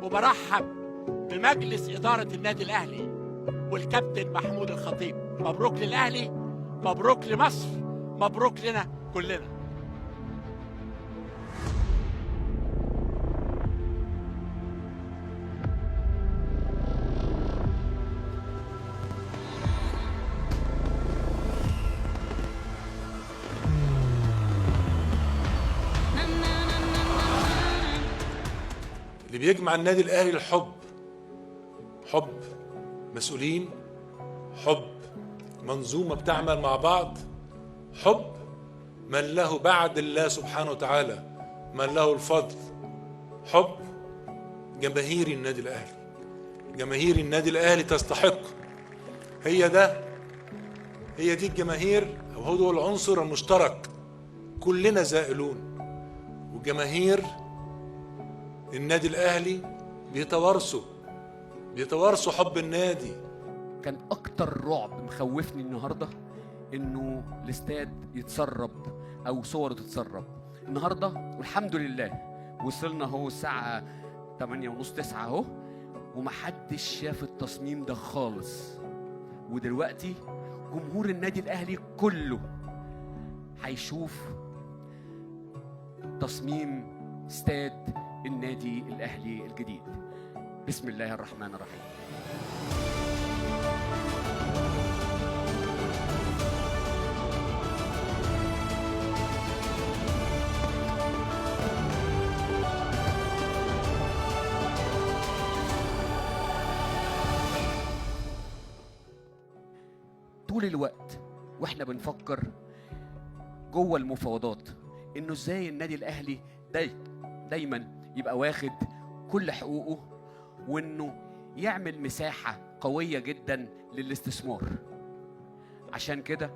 وبرحب بمجلس إدارة النادي الأهلي والكابتن محمود الخطيب. مبروك للأهلي، مبروك لمصر، مبروك لنا كلنا. اللي بيجمع النادي الأهلي الحب، حب مسؤولين، حب منظومة بتعمل مع بعض، حب من له بعد الله سبحانه وتعالى من له الفضل، حب جماهير النادي الأهلي. جماهير النادي الأهلي تستحق، هي دي الجماهير، أو هو العنصر المشترك. كلنا زائلون، وجماهير النادي الأهلي بيتوارثوا حب النادي. كان أكتر رعب مخوفني النهاردة إنه الاستاد يتسرب أو صوره تتسرب النهاردة، والحمد لله وصلنا اهو الساعة 8:30 9 اهو، ومحدش شاف التصميم ده خالص. ودلوقتي جمهور النادي الأهلي كله هيشوف تصميم استاد النادي الأهلي الجديد. بسم الله الرحمن الرحيم. طول الوقت واحنا بنفكر جوه المفاوضات انه ازاي النادي الاهلي دايما يبقى واخد كل حقوقه، وانه يعمل مساحة قوية جدا للاستثمار. عشان كده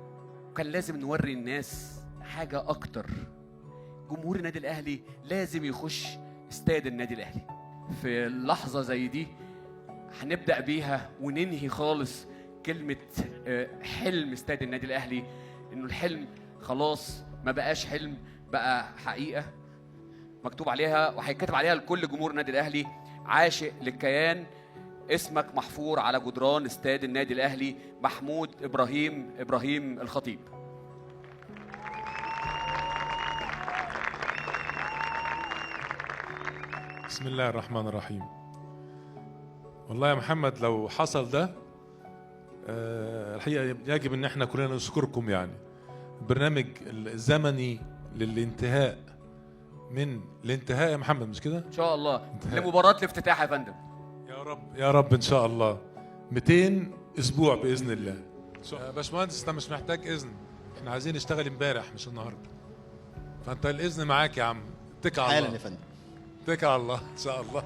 كان لازم نوري الناس حاجة اكتر. جمهور النادي الاهلي لازم يخش استاد النادي الاهلي. في لحظة زي دي هنبدأ بيها وننهي خالص كلمة حلم استاد النادي الاهلي، انه الحلم خلاص ما بقاش حلم، بقى حقيقة مكتوب عليها وهيتكتب عليها لكل جمهور النادي الاهلي. عاشق للكيان، اسمك محفور على جدران استاد النادي الاهلي. محمود ابراهيم الخطيب. بسم الله الرحمن الرحيم. والله يا محمد لو حصل ده الحقيقة يجب ان احنا كلنا نشكركم. يعني البرنامج الزمني للانتهاء من الانتهاء يا محمد، مش كده؟ ان شاء الله لمباراة الافتتاح يا فندم. يا رب يا رب ان شاء الله 200 اسبوع باذن الله. يا باشمهندس انت مش محتاج اذن، احنا عايزين نشتغل امبارح مش النهارده، فانت الاذن معاك يا عم. اتكل على الله حالا يا فندم. اتكل على الله ان شاء الله.